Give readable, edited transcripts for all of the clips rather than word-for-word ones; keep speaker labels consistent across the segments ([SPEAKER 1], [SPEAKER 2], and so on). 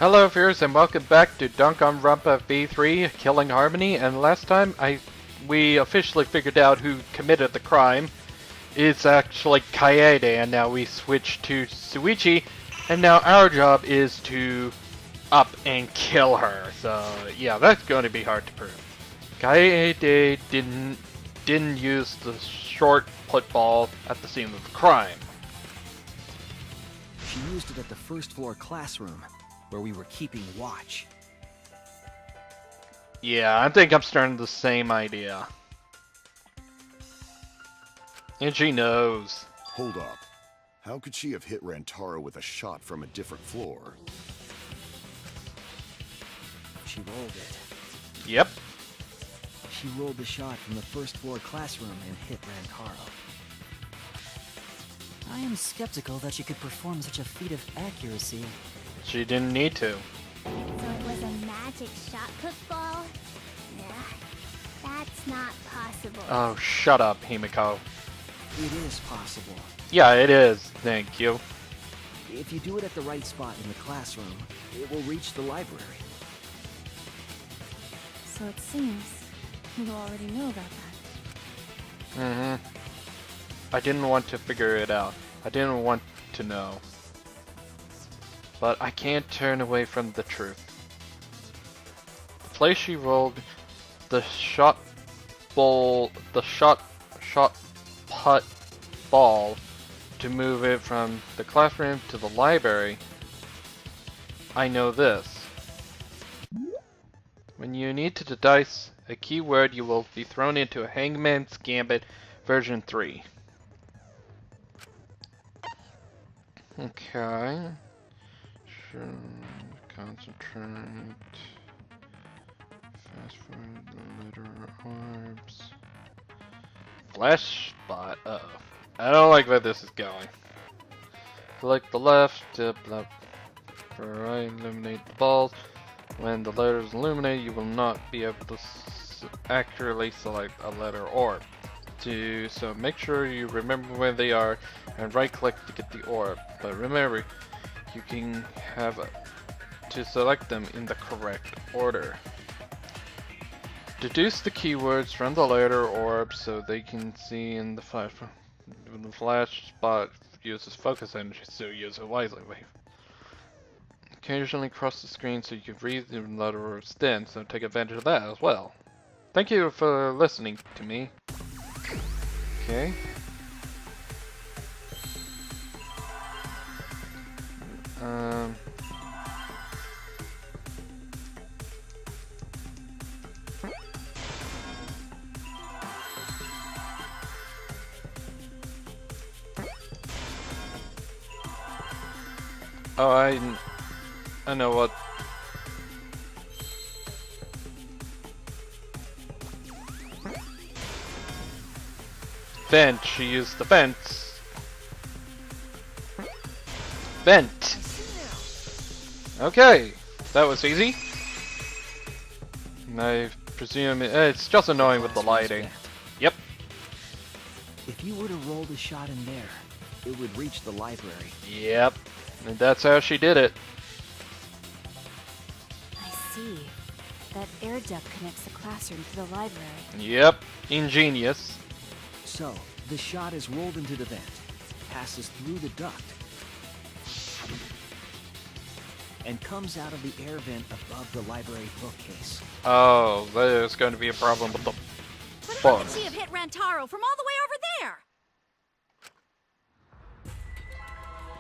[SPEAKER 1] Hello viewers and welcome back to Danganronpa V3 Killing Harmony, and last time we officially figured out who committed the crime. It's actually Kaede, and now we switch to Suichi, and now our job is to up and kill her. So yeah, that's going to be hard to prove. Kaede didn't use the short football at the scene of the crime.
[SPEAKER 2] She used it at the first floor classroom, where we were keeping watch.
[SPEAKER 1] Yeah, I think I'm starting the same idea. And she knows.
[SPEAKER 3] Hold up. How could she have hit Rantaro with a shot from a different floor?
[SPEAKER 2] She rolled it.
[SPEAKER 1] Yep.
[SPEAKER 2] She rolled the shot from the first floor classroom and hit Rantaro. I am skeptical that she could perform such a feat of accuracy.
[SPEAKER 1] She didn't need to.
[SPEAKER 4] So it was a magic shot put ball? Yeah, that's not possible.
[SPEAKER 1] Oh, shut up, Himiko.
[SPEAKER 2] It is possible.
[SPEAKER 1] Yeah, it is. Thank you.
[SPEAKER 2] If you do it at the right spot in the classroom, it will reach the library.
[SPEAKER 4] So it seems you already know about that.
[SPEAKER 1] I didn't want to figure it out. I didn't want to know. But I can't turn away from the truth. The place she rolled the shot put ball to move it from the classroom to the library. I know this. When you need to dice a keyword, you will be thrown into a Hangman's Gambit version 3. Okay. Concentrate. Fast forward the letter orbs. Flash spot. Uh-oh. I don't like where this is going. Select the left to for right, illuminate the balls. When the letters illuminate, you will not be able to accurately select a letter orb. So make sure you remember where they are and right click to get the orb. But remember, you can have to select them in the correct order. Deduce the keywords from the letter orb so they can see in the flash. When the flash spot uses focus energy, so use it wisely. Occasionally cross the screen so you can read the letter orbs then, so take advantage of that as well. Thank you for listening to me. Okay. Oh, I know what. Vent. She used the vents. Vent. Okay, that was easy. I presume it's just annoying with the lighting. Yep.
[SPEAKER 2] If you were to roll the shot in there, it would reach the library.
[SPEAKER 1] Yep. And that's how she did it.
[SPEAKER 4] I see. That air duct connects the classroom to the library.
[SPEAKER 1] Yep. Ingenious.
[SPEAKER 2] So, the shot is rolled into the vent, passes through the duct, and comes out of the air vent above the library bookcase.
[SPEAKER 1] Oh, there's going to be a problem with the
[SPEAKER 5] But how
[SPEAKER 1] bug.
[SPEAKER 5] could she have hit Rantaro from all the way over there?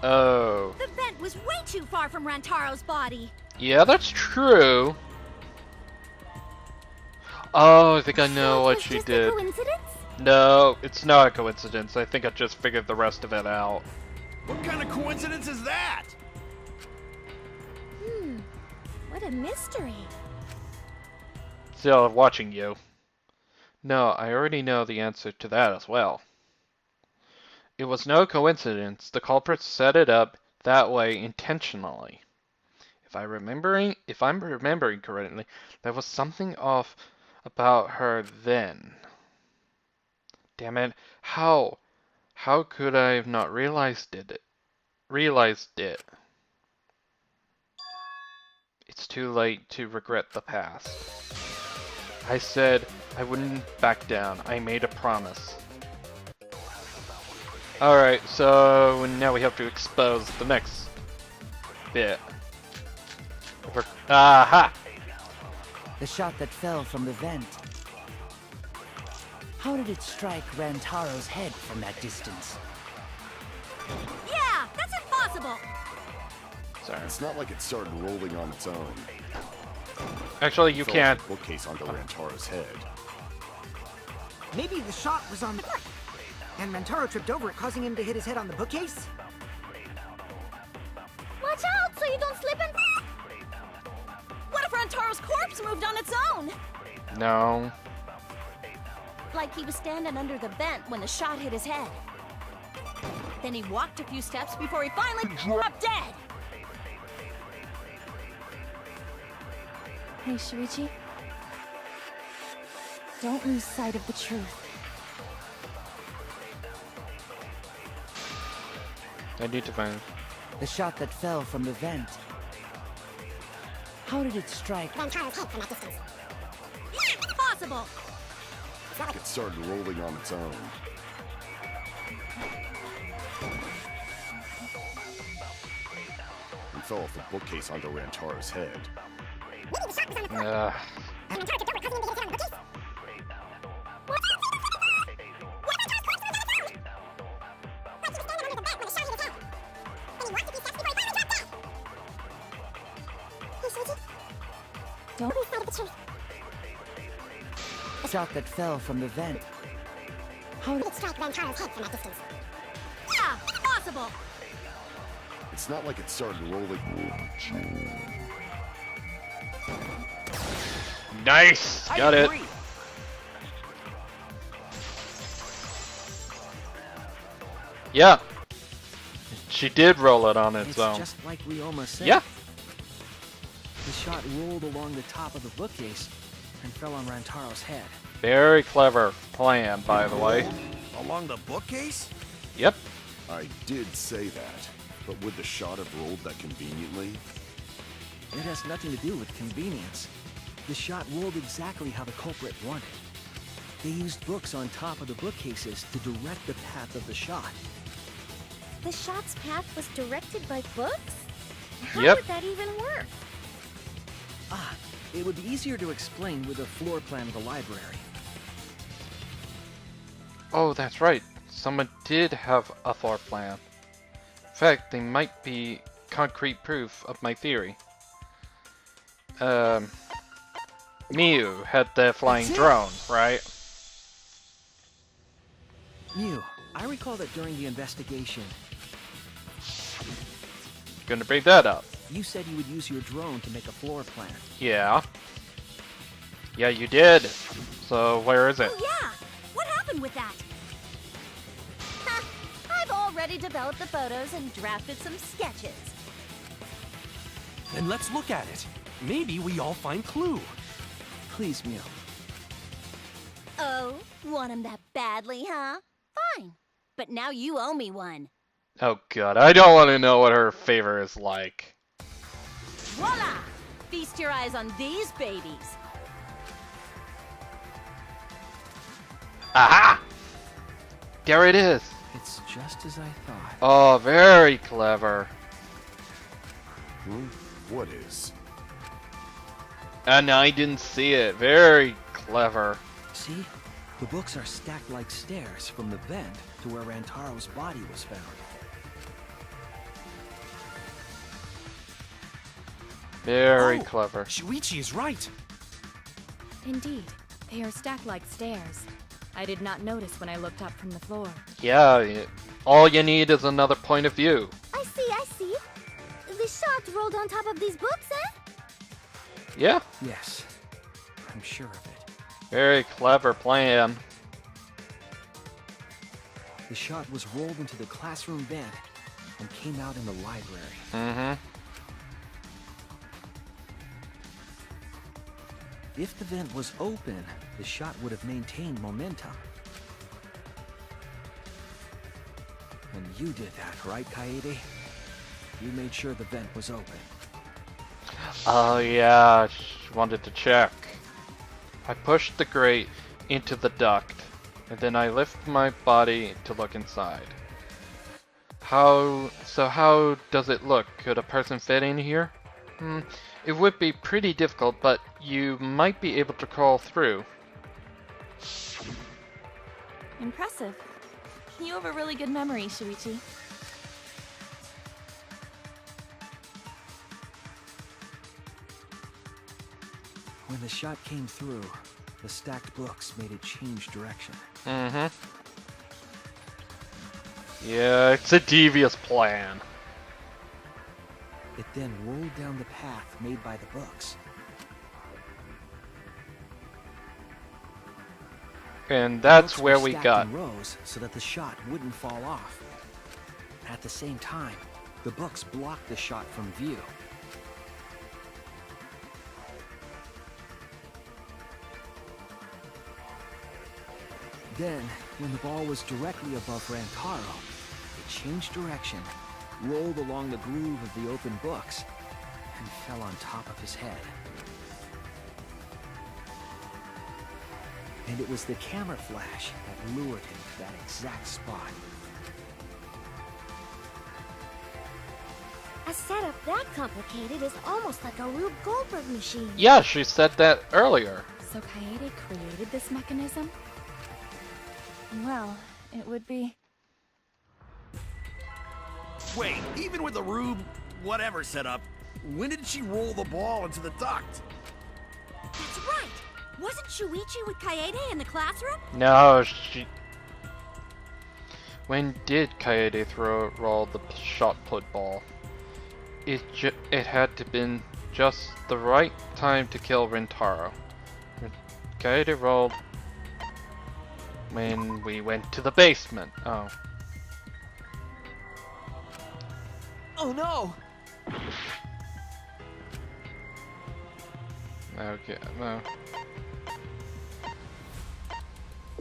[SPEAKER 1] Oh.
[SPEAKER 5] The vent was way too far from Rantaro's body.
[SPEAKER 1] Yeah, that's true. Oh, I think I know what she did.
[SPEAKER 4] Coincidence?
[SPEAKER 1] No, it's not a coincidence. I think I just figured the rest of it out.
[SPEAKER 6] What kind of coincidence is that?
[SPEAKER 4] What a mystery.
[SPEAKER 1] Still watching you. No, I already know the answer to that as well. It was no coincidence. The culprit set it up that way intentionally. If I'm remembering correctly, there was something off about her then. Damn it! How could I have not realized it? It's too late to regret the past. I said I wouldn't back down. I made a promise. Alright, so now we have to expose the next bit. Aha!
[SPEAKER 2] The shot that fell from the vent. How did it strike Rantaro's head from that distance?
[SPEAKER 5] Yeah, that's impossible.
[SPEAKER 1] Sorry.
[SPEAKER 3] It's not like it started rolling on its own.
[SPEAKER 1] Actually, you
[SPEAKER 3] Fell
[SPEAKER 1] can't.
[SPEAKER 3] off the bookcase onto Rantaro's head.
[SPEAKER 7] Maybe the shot was on the foot, and Rantaro tripped over it, causing him to hit his head on the bookcase?
[SPEAKER 4] Watch out so you don't slip and...
[SPEAKER 5] What if Rantaro's corpse moved on its own?
[SPEAKER 1] No.
[SPEAKER 5] Like he was standing under the vent when the shot hit his head. Then he walked a few steps before he finally dropped dead.
[SPEAKER 4] Hey, Shuichi. Don't lose sight of the truth.
[SPEAKER 1] I need to find.
[SPEAKER 2] The shot that fell from the vent. How did it strike?
[SPEAKER 4] Rantaro's head from that distance.
[SPEAKER 5] Impossible.
[SPEAKER 3] It's not like it started rolling on its own. And fell off the bookcase onto Rantaro's head.
[SPEAKER 4] Don't lose sight of the truth.
[SPEAKER 2] The shot that fell from the vent. How did
[SPEAKER 4] It strike Rantaro's head from that distance.
[SPEAKER 5] Yeah, impossible.
[SPEAKER 3] It's not like it started rolling.
[SPEAKER 1] Nice! Got it. Yeah. She did roll it on its
[SPEAKER 2] It's
[SPEAKER 1] own.
[SPEAKER 2] just like Ryoma said.
[SPEAKER 1] Yeah.
[SPEAKER 2] The shot rolled along the top of the bookcase and fell on Rantaro's head.
[SPEAKER 1] Very clever plan, by the way.
[SPEAKER 6] Along the bookcase?
[SPEAKER 1] Yep.
[SPEAKER 3] I did say that, but would the shot have rolled that conveniently?
[SPEAKER 2] It has nothing to do with convenience. The shot rolled exactly how the culprit wanted. They used books on top of the bookcases to direct the path of the shot.
[SPEAKER 4] The shot's path was directed by books? How
[SPEAKER 1] Yep.
[SPEAKER 4] would that even work?
[SPEAKER 2] Ah, it would be easier to explain with a floor plan of the library.
[SPEAKER 1] Oh, that's right. Someone did have a floor plan. In fact, they might be concrete proof of my theory. Miu had the flying drone, right?
[SPEAKER 2] Mew, I recall that during the investigation,
[SPEAKER 1] Gonna bring that up.
[SPEAKER 2] you said you would use your drone to make a floor plan.
[SPEAKER 1] Yeah. Yeah, you did. So, where is it?
[SPEAKER 5] Oh yeah, what happened with that?
[SPEAKER 4] Ha! I've already developed the photos and drafted some sketches.
[SPEAKER 6] Then let's look at it. Maybe we all find clue.
[SPEAKER 2] Please, Mew.
[SPEAKER 5] Oh, want him that badly, huh? Fine. But now you owe me one.
[SPEAKER 1] Oh god, I don't want to know what her favor is like.
[SPEAKER 5] Voila! Feast your eyes on these babies.
[SPEAKER 1] Aha! There it is.
[SPEAKER 2] It's just as I thought.
[SPEAKER 1] Oh, very clever.
[SPEAKER 3] What is?
[SPEAKER 1] And I didn't see it. Very clever.
[SPEAKER 2] See? The books are stacked like stairs from the vent to where Rantaro's body was found.
[SPEAKER 1] Very
[SPEAKER 6] Oh,
[SPEAKER 1] clever.
[SPEAKER 6] Shuichi is right.
[SPEAKER 8] Indeed, they are stacked like stairs. I did not notice when I looked up from the floor.
[SPEAKER 1] Yeah, all you need is another point of view.
[SPEAKER 4] I see, I see. The shot rolled on top of these books, eh?
[SPEAKER 1] Yeah,
[SPEAKER 2] Yes, I'm sure of it.
[SPEAKER 1] very clever plan.
[SPEAKER 2] The shot was rolled into the classroom vent and came out in the library.
[SPEAKER 1] Mm-hmm.
[SPEAKER 2] If the vent was open, the shot would have maintained momentum. And you did that, right, Kaede? You made sure the vent was open.
[SPEAKER 1] Oh yeah, she wanted to check. I pushed the grate into the duct, and then I lift my body to look inside. How does it look? Could a person fit in here? It would be pretty difficult, but you might be able to crawl through.
[SPEAKER 5] Impressive. You have a really good memory, Shuichi.
[SPEAKER 2] When the shot came through, the stacked books made it change direction.
[SPEAKER 1] Yeah, it's a devious plan.
[SPEAKER 2] It then rolled down the path made by the books.
[SPEAKER 1] And that's
[SPEAKER 2] Books
[SPEAKER 1] where
[SPEAKER 2] were
[SPEAKER 1] we
[SPEAKER 2] stacked
[SPEAKER 1] got.
[SPEAKER 2] in rows so that the shot wouldn't fall off. At the same time, the books blocked the shot from view. Then, when the ball was directly above Rantaro, it changed direction, rolled along the groove of the open books, and fell on top of his head. And it was the camera flash that lured him to that exact spot.
[SPEAKER 4] A setup that complicated is almost like a Rube Goldberg machine.
[SPEAKER 1] Yeah, she said that earlier.
[SPEAKER 8] So Kaede created this mechanism? Well, it would be...
[SPEAKER 6] Wait, even with the Rube whatever setup, when did she roll the ball into the duct?
[SPEAKER 4] That's right! Wasn't Shuichi with Kaede in the classroom?
[SPEAKER 1] No, she... When did Kaede roll the shot put ball? It had to been just the right time to kill Rintaro. Kaede rolled when we went to the basement. Oh.
[SPEAKER 2] Oh no!
[SPEAKER 1] Okay, no.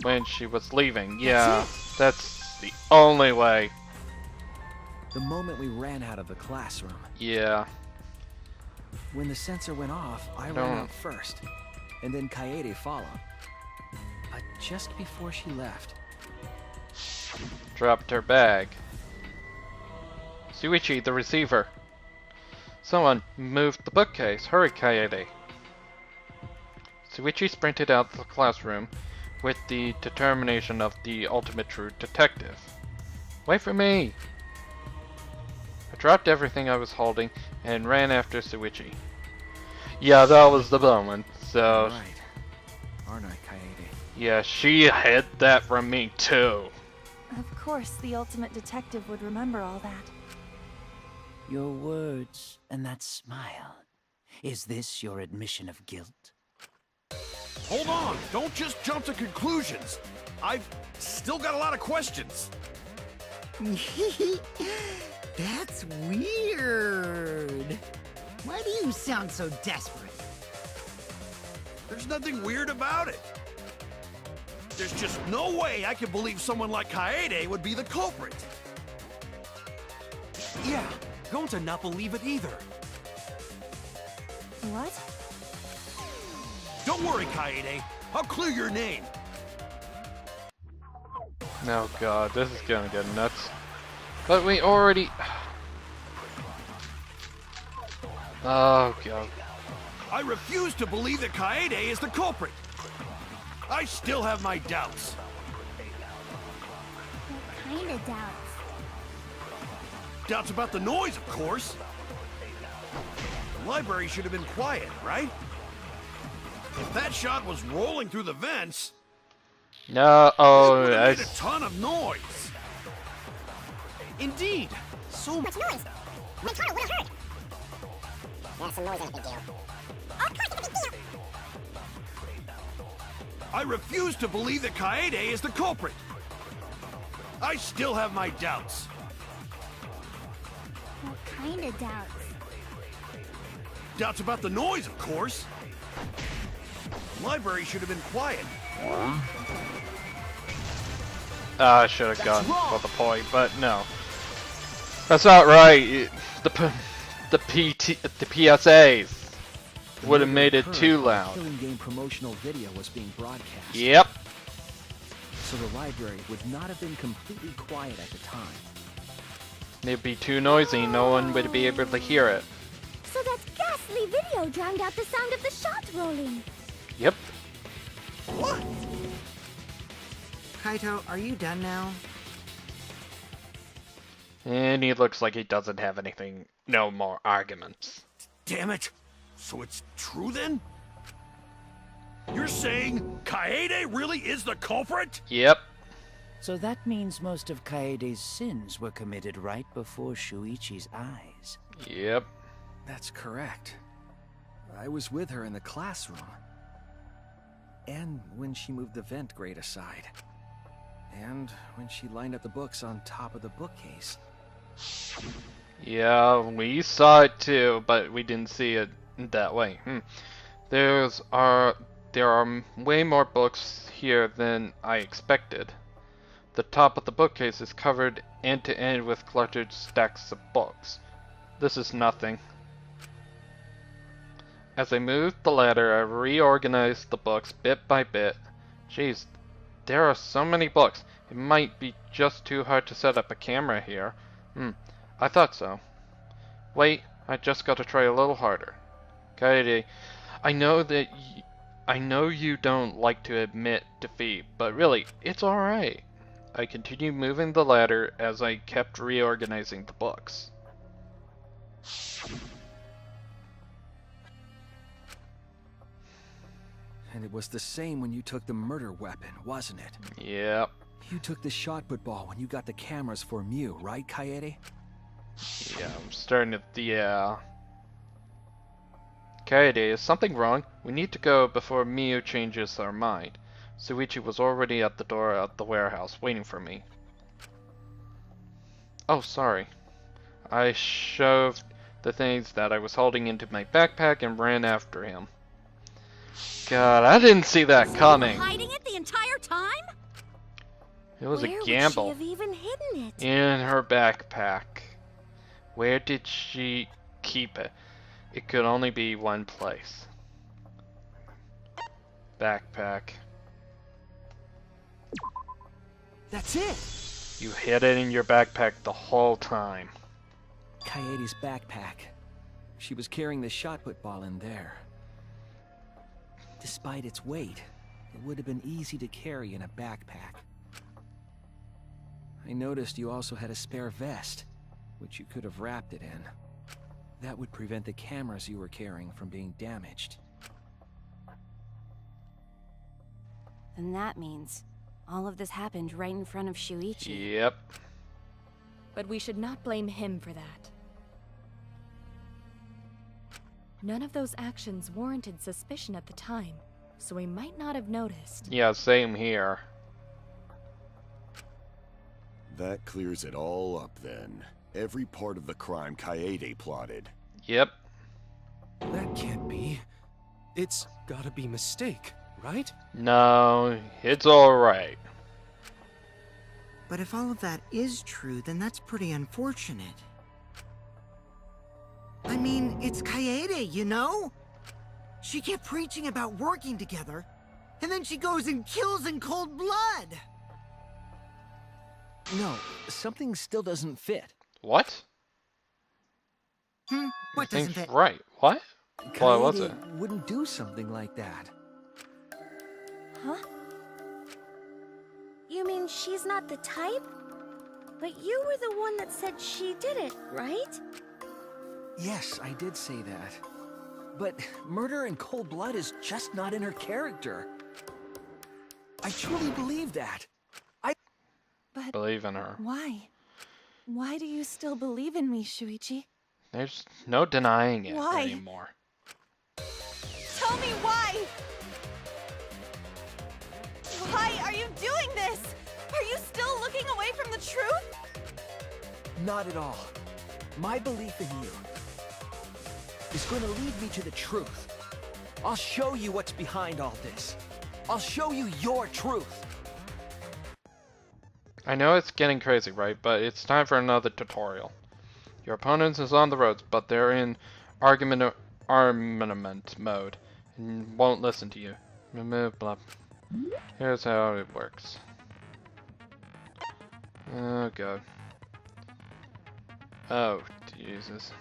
[SPEAKER 1] When she was leaving, yeah, that's the only way.
[SPEAKER 2] The moment we ran out of the classroom.
[SPEAKER 1] Yeah.
[SPEAKER 2] When the sensor went off, I ran out first, and then Kaede followed. But just before she left,
[SPEAKER 1] Dropped her bag. Shuichi, the receiver. Someone moved the bookcase. Hurry, Kaede. Shuichi sprinted out of the classroom with the determination of the ultimate true detective. Wait for me! I dropped everything I was holding and ran after Shuichi. Yeah, that was the moment, so...
[SPEAKER 2] right, aren't I, Kaede?
[SPEAKER 1] Yeah, she hid that from me too.
[SPEAKER 5] Of course, the ultimate detective would remember all that.
[SPEAKER 9] Your words and that smile. Is this your admission of guilt?
[SPEAKER 6] Hold on, don't just jump to conclusions. I've still got a lot of questions.
[SPEAKER 7] That's weird. Why do you sound so desperate?
[SPEAKER 6] There's nothing weird about it. There's just no way I can believe someone like Kaede would be the culprit. Yeah, going to not believe it either.
[SPEAKER 5] What?
[SPEAKER 6] Don't worry, Kaede. I'll clear your name.
[SPEAKER 1] Oh god, this is gonna get nuts. But we already... Oh god.
[SPEAKER 6] I refuse to believe that Kaede is the culprit. I still have my doubts.
[SPEAKER 4] What kind of doubts?
[SPEAKER 6] Doubts about the noise, of course. The library should have been quiet, right? If that shot was rolling through the vents,
[SPEAKER 1] No, oh,
[SPEAKER 6] it would have made
[SPEAKER 1] I...
[SPEAKER 6] a ton of noise. Indeed, so
[SPEAKER 4] Much noise! Rantaro would have heard! Yeah, some noise ain't a big deal. Of course it's a big deal!
[SPEAKER 6] I refuse to believe that Kaede is the culprit. I still have my doubts.
[SPEAKER 4] What kind of doubts?
[SPEAKER 6] Doubts about the noise, of course. The library should have been quiet.
[SPEAKER 1] I should have gone for the point, but no. That's not right. the PSAs.
[SPEAKER 2] The
[SPEAKER 1] Would have
[SPEAKER 2] murder
[SPEAKER 1] made it
[SPEAKER 2] occurred
[SPEAKER 1] too
[SPEAKER 2] while a
[SPEAKER 1] loud.
[SPEAKER 2] Killing Game promotional video was being broadcast.
[SPEAKER 1] Yep.
[SPEAKER 2] So the library would not have been completely quiet at the time.
[SPEAKER 1] It'd be too noisy, no one would be able to hear it.
[SPEAKER 4] So that ghastly video drowned out the sound of the shot rolling.
[SPEAKER 1] Yep.
[SPEAKER 6] What?
[SPEAKER 7] Kaito, are you done now?
[SPEAKER 1] And he looks like he doesn't have anything, no more arguments.
[SPEAKER 6] Damn it! So it's true then? You're saying Kaede really is the culprit?
[SPEAKER 1] Yep.
[SPEAKER 9] So that means most of Kaede's sins were committed right before Shuichi's eyes.
[SPEAKER 1] Yep.
[SPEAKER 2] That's correct. I was with her in the classroom. And when she moved the vent grate aside. And when she lined up the books on top of the bookcase.
[SPEAKER 1] Yeah, we saw it too, but we didn't see it that way. There are way more books here than I expected. The top of the bookcase is covered end to end with cluttered stacks of books. This is nothing. As I moved the ladder, I reorganized the books bit by bit. Jeez, there are so many books. It might be just too hard to set up a camera here. I thought so. Wait, I just gotta try a little harder. Kaede, I know you don't like to admit defeat, but really, it's alright. I continued moving the ladder as I kept reorganizing the books.
[SPEAKER 2] And it was the same when you took the murder weapon, wasn't it?
[SPEAKER 1] Yep.
[SPEAKER 2] You took the shot put ball when you got the cameras for Mew, right, Kaede?
[SPEAKER 1] Yeah, I'm starting to... yeah. Kaede, is something wrong? We need to go before Miu changes her mind. Shuichi was already at the door at the warehouse, waiting for me. Oh, sorry. I shoved the things that I was holding into my backpack and ran after him. God, I didn't see that coming.
[SPEAKER 5] Hiding it the entire time?
[SPEAKER 1] It was
[SPEAKER 4] Where
[SPEAKER 1] a gamble.
[SPEAKER 4] would she have even hidden it?
[SPEAKER 1] In her backpack. Where did she keep it? It could only be one place. Backpack.
[SPEAKER 2] That's it!
[SPEAKER 1] You hid it in your backpack the whole time.
[SPEAKER 2] Kaede's backpack. She was carrying the shot put ball in there. Despite its weight, it would have been easy to carry in a backpack. I noticed you also had a spare vest, which you could have wrapped it in. That would prevent the cameras you were carrying from being damaged.
[SPEAKER 8] Then that means all of this happened right in front of Shuichi.
[SPEAKER 1] Yep.
[SPEAKER 8] But we should not blame him for that. None of those actions warranted suspicion at the time, so we might not have noticed.
[SPEAKER 1] Yeah, same here.
[SPEAKER 3] That clears it all up then. Every part of the crime Kaede plotted.
[SPEAKER 1] Yep.
[SPEAKER 10] That can't be. It's gotta be mistake, right?
[SPEAKER 1] No, it's alright.
[SPEAKER 7] But if all of that is true, then that's pretty unfortunate. I mean, it's Kaede, you know? She kept preaching about working together, and then she goes and kills in cold blood!
[SPEAKER 2] No, something still doesn't fit.
[SPEAKER 1] What?
[SPEAKER 7] What doesn't
[SPEAKER 1] Think
[SPEAKER 7] fit?
[SPEAKER 1] right. What? Why was
[SPEAKER 2] Kaede
[SPEAKER 1] it?
[SPEAKER 2] wouldn't do something like that.
[SPEAKER 4] Huh? You mean she's not the type? But you were the one that said she did it, right?
[SPEAKER 2] Yes, I did say that. But murder in cold blood is just not in her character. I truly believe that.
[SPEAKER 8] But
[SPEAKER 1] Believe in her.
[SPEAKER 8] why? Why do you still believe in me, Shuichi?
[SPEAKER 1] There's no denying it
[SPEAKER 8] Why?
[SPEAKER 1] anymore.
[SPEAKER 5] Tell me why! Why are you doing this? Are you still looking away from the truth?
[SPEAKER 2] Not at all. My belief in you is going to lead me to the truth. I'll show you what's behind all this. I'll show you your truth.
[SPEAKER 1] I know it's getting crazy, right? But it's time for another tutorial. Your opponent is on the roads, but they're in armament mode and won't listen to you. Blah. Here's how it works. Oh god. Oh Jesus.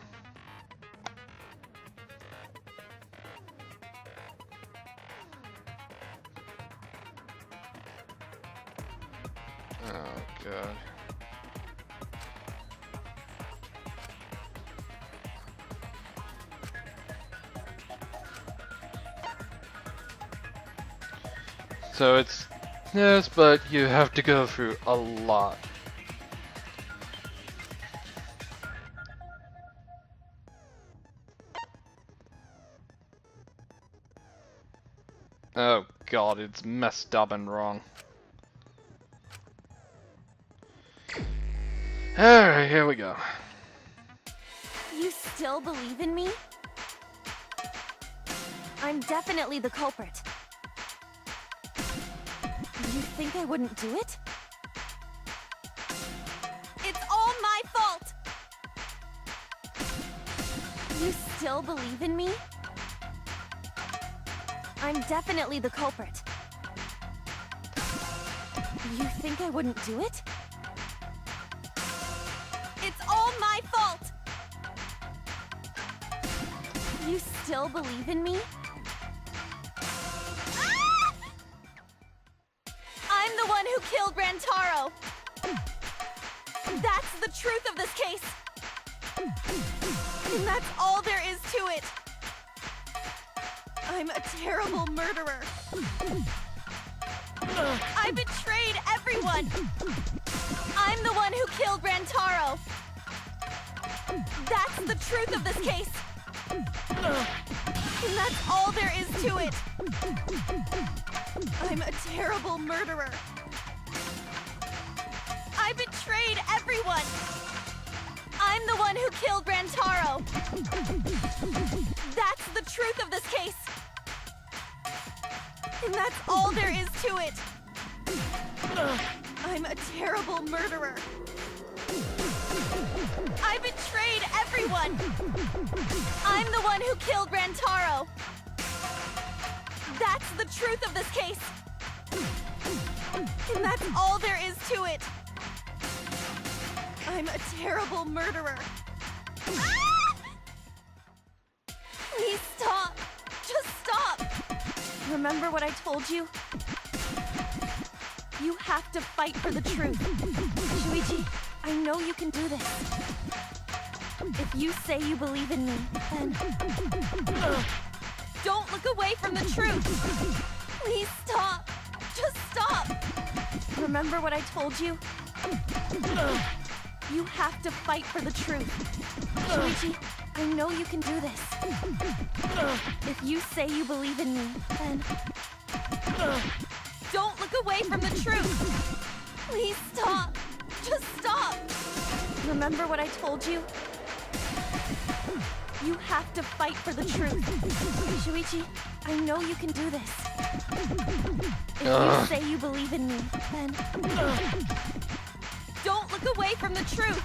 [SPEAKER 1] Oh god. So it's yes, but you have to go through a lot. Oh god, it's messed up and wrong. Alright, here we go.
[SPEAKER 5] You still believe in me? I'm definitely the culprit. You think I wouldn't do it? It's all my fault! You still believe in me? I'm definitely the culprit. You think I wouldn't do it? It's all my fault! You still believe in me? Ah! I'm the one who killed Rantaro! That's the truth of this case! And that's all there is to it! I'm a terrible murderer. I betrayed everyone! I'm the one who killed Rantaro! That's the truth of this case! And that's all there is to it! I'm a terrible murderer. I betrayed everyone! I'm the one who killed Rantaro! That's the truth of this case! And that's all there is to it! I'm a terrible murderer. I betrayed everyone! I'm the one who killed Rantaro! That's the truth of this case! And that's all there is to it! I'm a terrible murderer. Ah! Please stop! Just stop! Remember what I told you? You have to fight for the truth. Shuichi, I know you can do this. If you say you believe in me, then... Don't look away from the truth! Please stop! Just stop! Remember what I told you? You have to fight for the truth. Shuichi, I know you can do this. If you say you believe in me, then... Don't look away from the truth! Please stop! Just stop! Remember what I told you? You have to fight for the truth. Shuichi, I know you can do this. If you say you believe in me, then... Don't look away from the truth!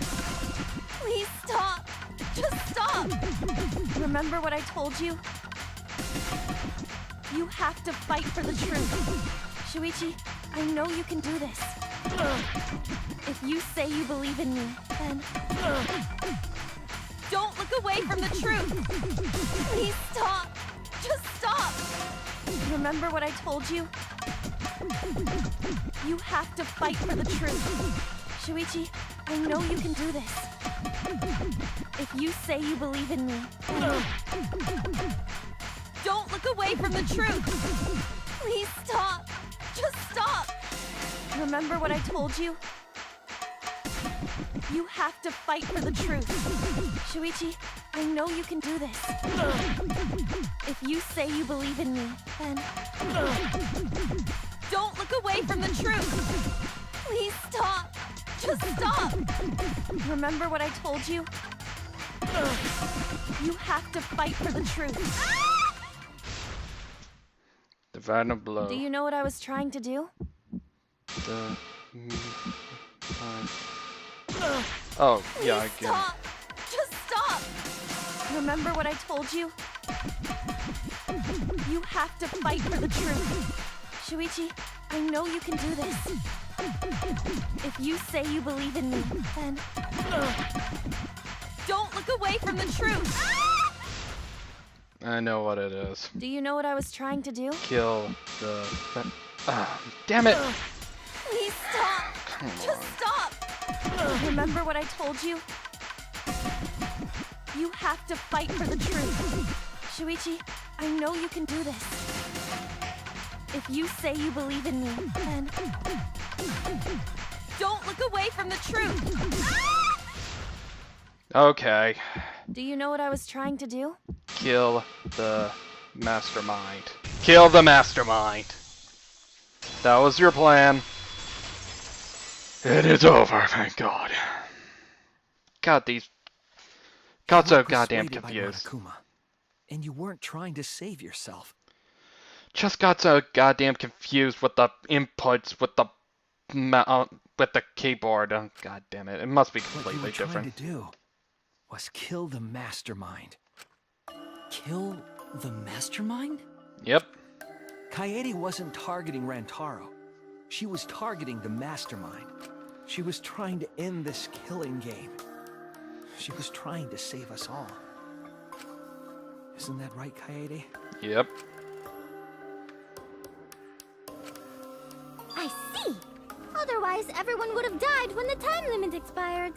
[SPEAKER 5] Please stop! Just stop! Remember what I told you? You have to fight for the truth. Shuichi, I know you can do this. If you say you believe in me, then... Don't look away from the truth! Please stop! Just stop! Remember what I told you? You have to fight for the truth. Shuichi, I know you can do this. If you say you believe in me, then... Don't look away from the truth! Please stop! Just stop! Remember what I told you? You have to fight for the truth. Shuichi, I know you can do this. If you say you believe in me, then... Don't look away from the truth! Please stop! Just stop! Remember what I told you? You have to fight for the truth.
[SPEAKER 1] Divine blow.
[SPEAKER 5] Do you know what I was trying to do?
[SPEAKER 1] Oh, yeah, I get it.
[SPEAKER 5] Stop! Remember what I told you? You have to fight for the truth. Shuichi, I know you can do this. If you say you believe in me, then... Don't look away from the truth!
[SPEAKER 1] I know what it is.
[SPEAKER 5] Do you know what I was trying to do?
[SPEAKER 1] Kill the... damn it!
[SPEAKER 5] Please stop!
[SPEAKER 1] Come on.
[SPEAKER 5] Just stop! Remember what I told you? You have to fight for the truth. Shuichi, I know you can do this. If you say you believe in me, then... Don't look away from the truth!
[SPEAKER 1] Okay.
[SPEAKER 5] Do you know what I was trying to do?
[SPEAKER 1] Kill the mastermind. Kill the mastermind. That was your plan. It is over, thank God. God, these... Got so goddamn confused.
[SPEAKER 2] And you weren't trying to save yourself.
[SPEAKER 1] Just got so goddamn confused with the inputs, with the keyboard. Oh, God damn it! It must be completely
[SPEAKER 2] what you were
[SPEAKER 1] different.
[SPEAKER 2] trying to do was kill the mastermind.
[SPEAKER 9] Kill the mastermind?
[SPEAKER 1] Yep.
[SPEAKER 2] Kaede wasn't targeting Rantaro. She was targeting the mastermind. She was trying to end this killing game. She was trying to save us all. Isn't that right, Kaede?
[SPEAKER 1] Yep.
[SPEAKER 4] I see. Otherwise, everyone would have died when the time limit expired.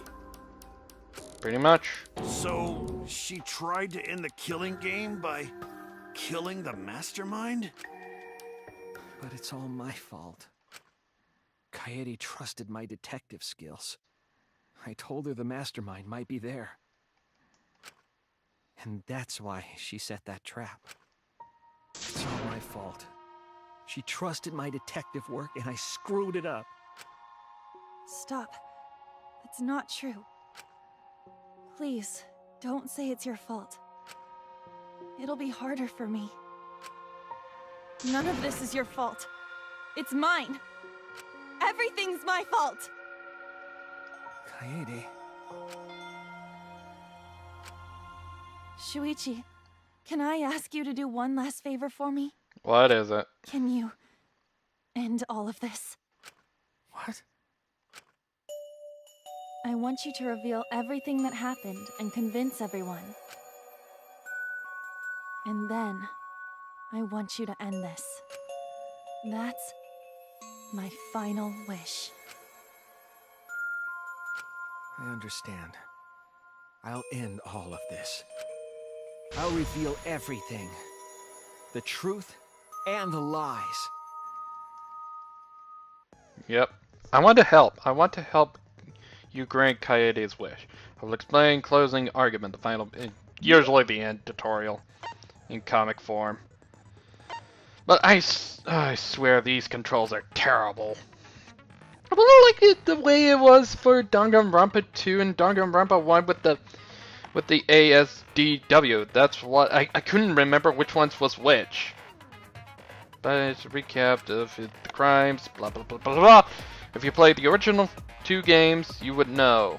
[SPEAKER 1] Pretty much.
[SPEAKER 6] So, she tried to end the killing game by killing the mastermind?
[SPEAKER 2] But it's all my fault. Kaede trusted my detective skills. I told her the mastermind might be there. And that's why she set that trap. It's all my fault. She trusted my detective work and I screwed it up.
[SPEAKER 5] Stop. That's not true. Please, don't say it's your fault. It'll be harder for me. None of this is your fault. It's mine. Everything's my fault.
[SPEAKER 2] Kaede.
[SPEAKER 5] Shuichi, can I ask you to do one last favor for me?
[SPEAKER 1] What is it?
[SPEAKER 5] Can you end all of this?
[SPEAKER 2] What?
[SPEAKER 5] I want you to reveal everything that happened and convince everyone. And then, I want you to end this. That's my final wish.
[SPEAKER 2] I understand. I'll end all of this. I'll reveal everything. The truth and the lies.
[SPEAKER 1] Yep. I want to help. I want to help you grant Kaede's wish. I will explain closing argument, the final, usually the end tutorial, in comic form. But I swear these controls are terrible. I really like it the way it was for Danganronpa 2 and Danganronpa 1 with the ASDW. That's what I couldn't remember which ones was which. But it's a recap of the crimes, blah blah blah blah blah. If you played the original 2 games, you would know.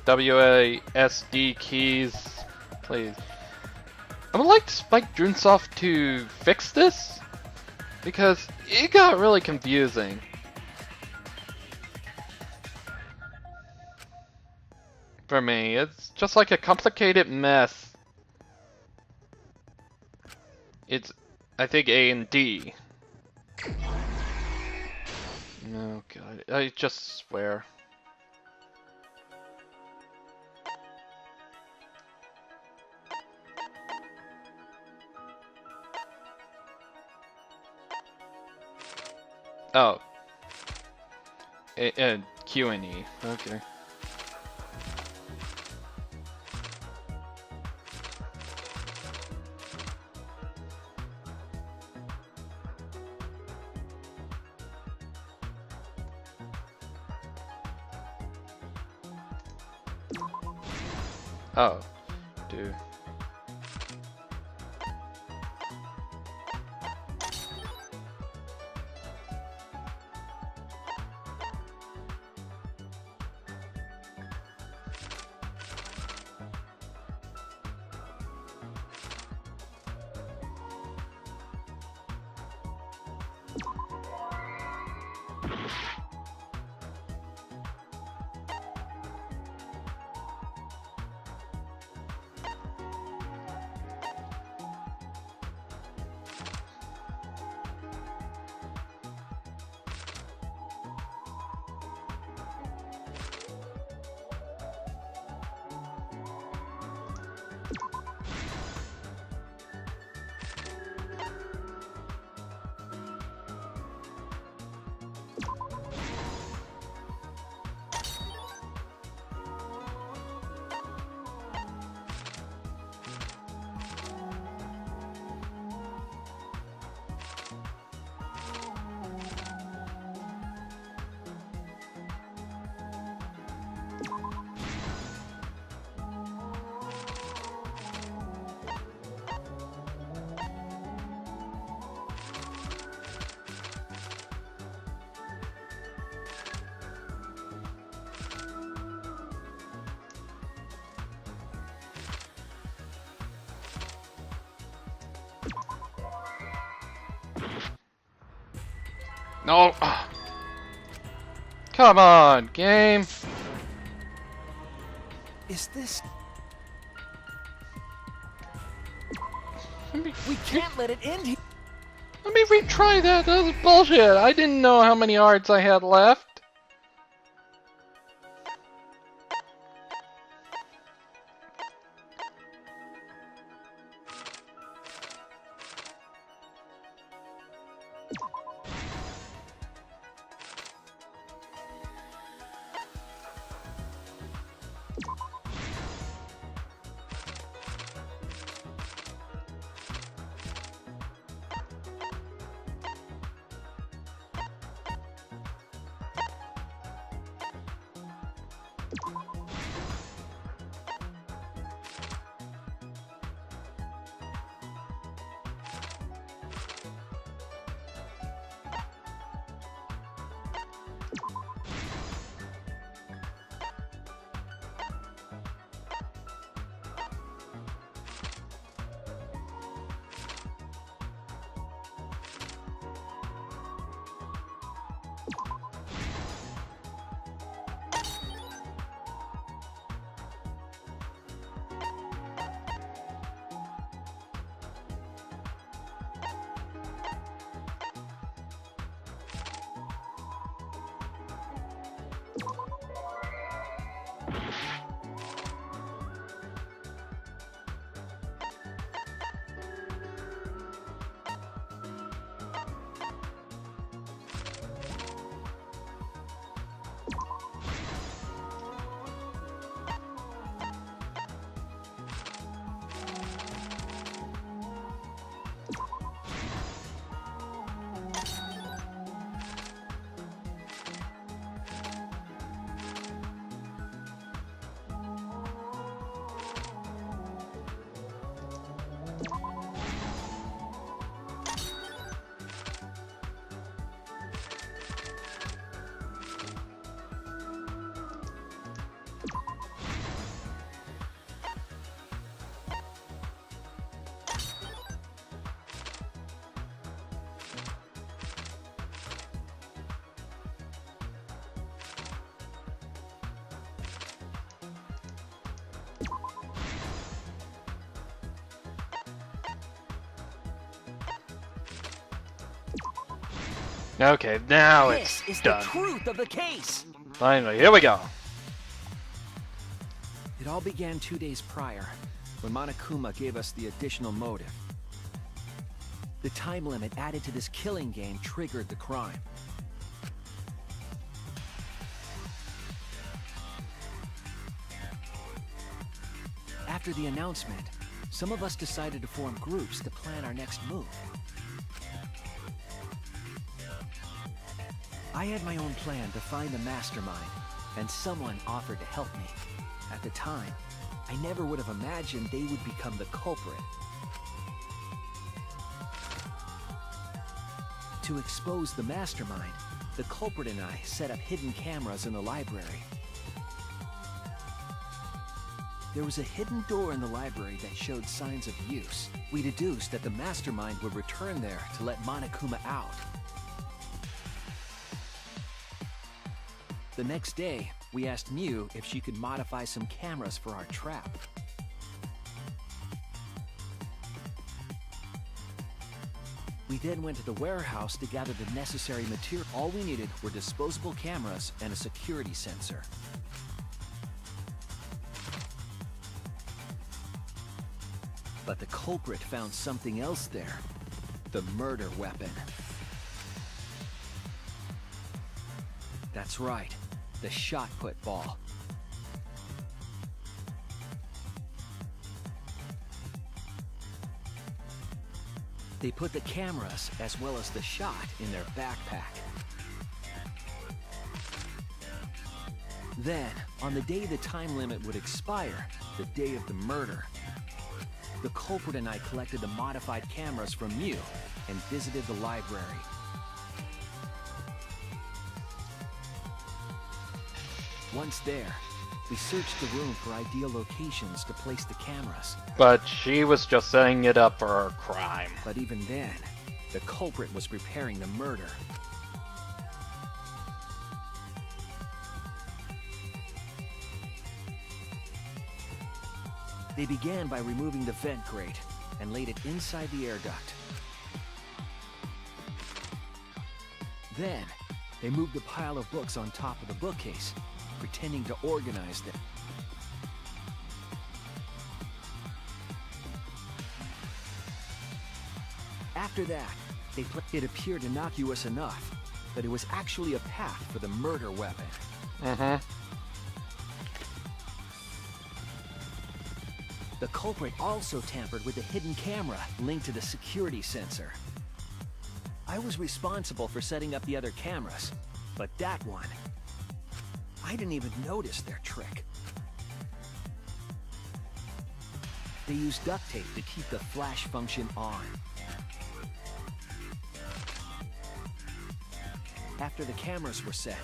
[SPEAKER 1] WASD keys, please. I would like Spike Junsoft to fix this, because it got really confusing. For me, it's just like a complicated mess. It's, I think, A and D. Oh god, I just swear. Oh. Q and E, okay. Oh, dude. No. Come on, game.
[SPEAKER 2] Is this...
[SPEAKER 1] We
[SPEAKER 2] can't let it end here.
[SPEAKER 1] Let me retry that. That was bullshit. I didn't know how many hearts I had left. Okay, now
[SPEAKER 2] This
[SPEAKER 1] it's
[SPEAKER 2] is
[SPEAKER 1] done.
[SPEAKER 2] the truth of the case.
[SPEAKER 1] Finally, here we go.
[SPEAKER 2] It all began 2 days prior, when Monokuma gave us the additional motive. The time limit added to this killing game triggered the crime. After the announcement, some of us decided to form groups to plan our next move. I had my own plan to find the mastermind, and someone offered to help me. At the time, I never would have imagined they would become the culprit. To expose the mastermind, the culprit and I set up hidden cameras in the library. There was a hidden door in the library that showed signs of use. We deduced that the mastermind would return there to let Monokuma out. The next day, we asked Mew if she could modify some cameras for our trap. We then went to the warehouse to gather the necessary material. All we needed were disposable cameras and a security sensor. But the culprit found something else there. The murder weapon. That's right. The shot put ball. They put the cameras as well as the shot in their backpack. Then, on the day the time limit would expire, the day of the murder, the culprit and I collected the modified cameras from Mew and visited the library. Once there, we searched the room for ideal locations to place the cameras.
[SPEAKER 1] But she was just setting it up for her crime.
[SPEAKER 2] But even then, the culprit was preparing the murder. They began by removing the vent grate and laid it inside the air duct. Then, they moved a pile of books on top of the bookcase, pretending to organize them. After that, it appeared innocuous enough that it was actually a path for the murder weapon. The culprit also tampered with the hidden camera linked to the security sensor. I was responsible for setting up the other cameras, but that one, I didn't even notice their trick. They used duct tape to keep the flash function on. After the cameras were set,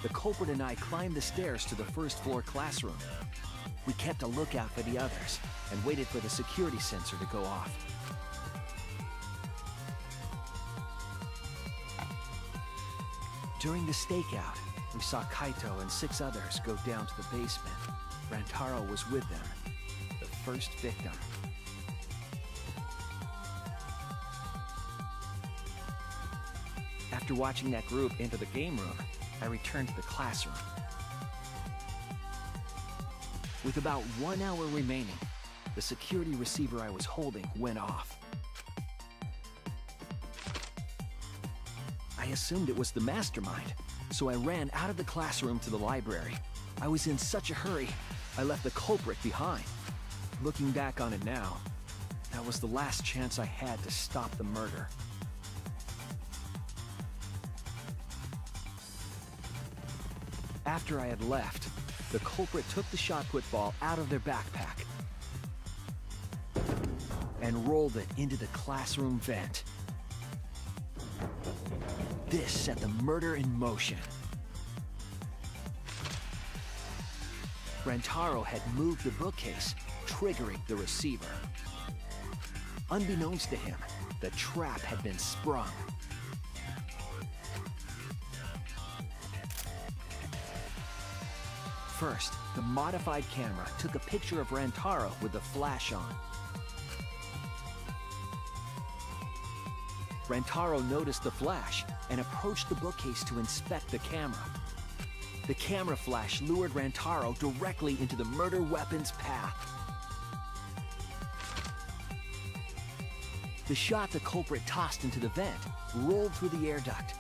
[SPEAKER 2] the culprit and I climbed the stairs to the first floor classroom. We kept a lookout for the others and waited for the security sensor to go off. During the stakeout, we saw Kaito and 6 others go down to the basement. Rantaro was with them, the first victim. After watching that group enter the game room, I returned to the classroom. With about 1 hour remaining, the security receiver I was holding went off. I assumed it was the mastermind, so I ran out of the classroom to the library. I was in such a hurry, I left the culprit behind. Looking back on it now, that was the last chance I had to stop the murder. After I had left, the culprit took the shot put ball out of their backpack and rolled it into the classroom vent. This set the murder in motion. Rantaro had moved the bookcase, triggering the receiver. Unbeknownst to him, the trap had been sprung. First, the modified camera took a picture of Rantaro with the flash on. Rantaro noticed the flash and approached the bookcase to inspect the camera. The camera flash lured Rantaro directly into the murder weapon's path. The shot the culprit tossed into the vent rolled through the air duct.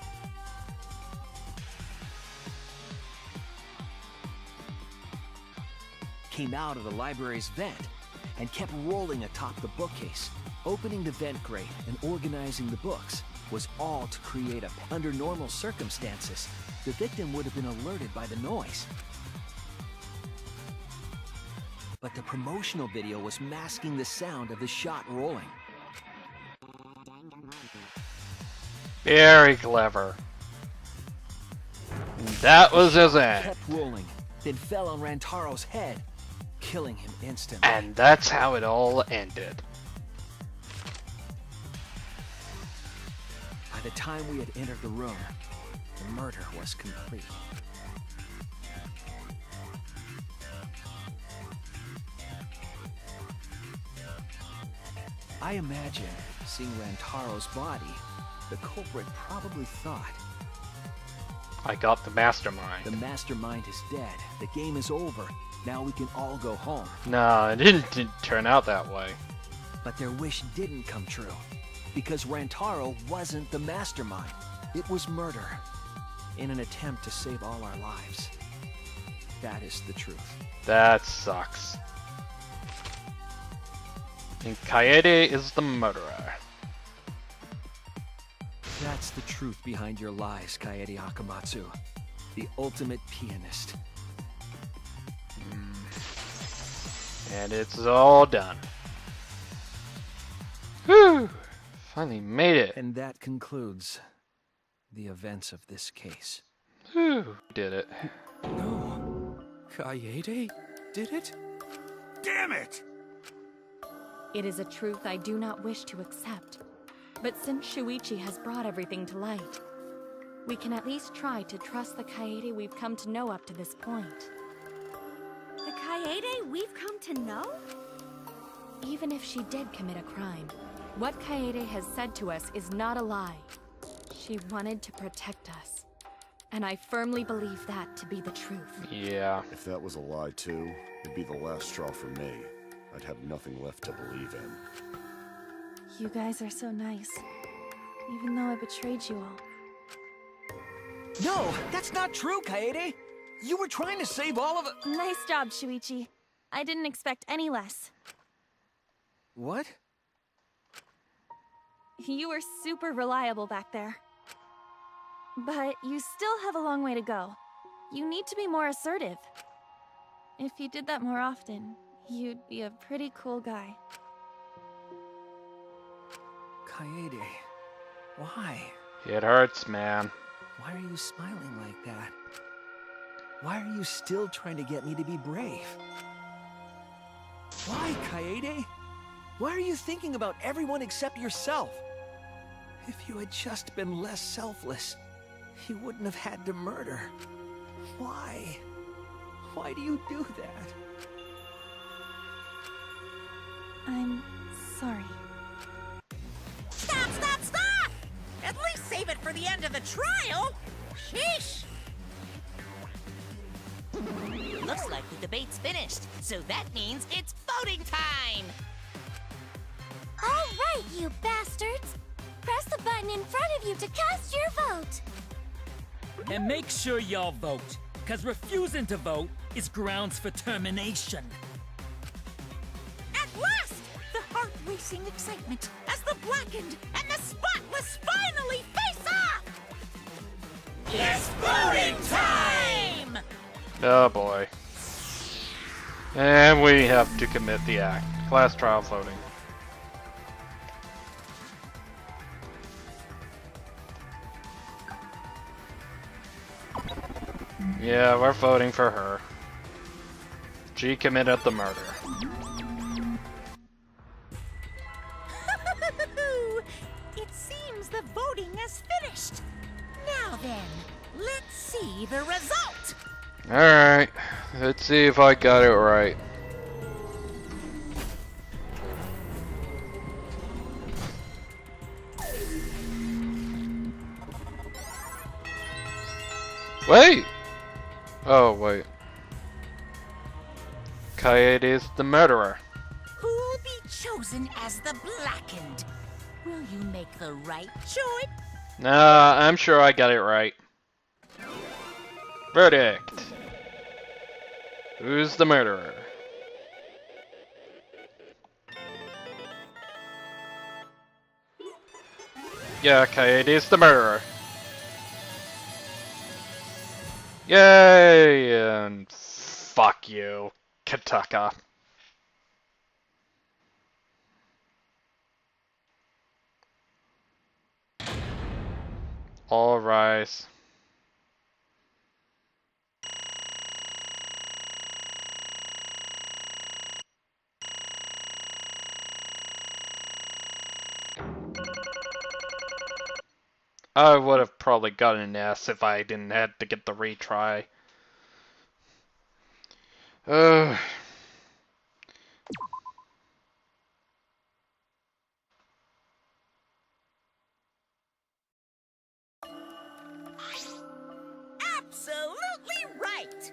[SPEAKER 2] Came out of the library's vent and kept rolling atop the bookcase. Opening the vent grate and organizing the books was all to create a... Under normal circumstances, the victim would have been alerted by the noise. But the promotional video was masking the sound of the shot rolling.
[SPEAKER 1] Very clever. That was his end.
[SPEAKER 2] Kept rolling, then fell on Rantaro's head, killing him instantly.
[SPEAKER 1] And that's how it all ended.
[SPEAKER 2] By the time we had entered the room, the murder was complete. I imagine, seeing Rantaro's body, the culprit probably thought,
[SPEAKER 1] I got the mastermind.
[SPEAKER 2] the mastermind is dead, the game is over, now we can all go home.
[SPEAKER 1] No, it didn't turn out that way.
[SPEAKER 2] But their wish didn't come true, because Rantaro wasn't the mastermind. It was murder, in an attempt to save all our lives. That is the truth.
[SPEAKER 1] That sucks. And Kaede is the murderer.
[SPEAKER 2] That's the truth behind your lies, Kaede Akamatsu. The ultimate pianist.
[SPEAKER 1] And it's all done. Whew! Finally made it.
[SPEAKER 2] And that concludes the events of this case.
[SPEAKER 1] Whew! Did it.
[SPEAKER 10] No. Kaede did it?
[SPEAKER 6] Damn it!
[SPEAKER 8] It is a truth I do not wish to accept. But since Shuichi has brought everything to light, we can at least try to trust the Kaede we've come to know up to this point.
[SPEAKER 4] The Kaede we've come to know?
[SPEAKER 8] even if she did commit a crime, what Kaede has said to us is not a lie. She wanted to protect us. And I firmly believe that to be the truth.
[SPEAKER 1] Yeah.
[SPEAKER 3] If that was a lie too, it'd be the last straw for me. I'd have nothing left to believe in.
[SPEAKER 5] You guys are so nice. Even though I betrayed you all.
[SPEAKER 2] No, that's not true, Kaede. You were trying to save all of it.
[SPEAKER 5] Nice job, Shuichi. I didn't expect any less.
[SPEAKER 2] What?
[SPEAKER 5] You were super reliable back there. But you still have a long way to go. You need to be more assertive. If you did that more often, you'd be a pretty cool guy.
[SPEAKER 2] Kaede, why?
[SPEAKER 1] It hurts, man.
[SPEAKER 2] Why are you smiling like that? Why are you still trying to get me to be brave? Why, Kaede? Why are you thinking about everyone except yourself? If you had just been less selfless, you wouldn't have had to murder. Why? Why do you do that?
[SPEAKER 5] I'm sorry.
[SPEAKER 7] Stop, stop, stop! At least save it for the end of the trial! Sheesh!
[SPEAKER 11] Looks like the debate's finished, so that means it's voting time!
[SPEAKER 4] All right, you bastards! Press the button in front of you to cast your vote!
[SPEAKER 12] And make sure y'all vote, because refusing to vote is grounds for termination.
[SPEAKER 7] At last! The heart-racing excitement as the Blackened and the Spotless finally face off!
[SPEAKER 11] It's voting time!
[SPEAKER 1] Oh boy. And we have to commit the act. Class trial voting. Yeah, we're voting for her. She committed the murder.
[SPEAKER 7] It seems the voting is finished. Now then, let's see the result.
[SPEAKER 1] Alright, let's see if I got it right. Wait! Oh, wait. Kaede is the murderer.
[SPEAKER 11] Who'll be chosen as the Blackened? Will you make the right choice?
[SPEAKER 1] Nah, I'm sure I got it right. Verdict. Who's the murderer? Yeah, Kaede is the murderer. Yay! And fuck you, Kataka. All rise. I would have probably gotten an S if I didn't have to get the retry.
[SPEAKER 7] Absolutely right.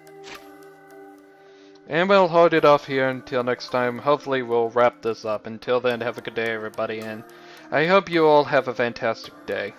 [SPEAKER 1] And we'll hold it off here until next time. Hopefully we'll wrap this up. Until then, have a good day, everybody, and I hope you all have a fantastic day.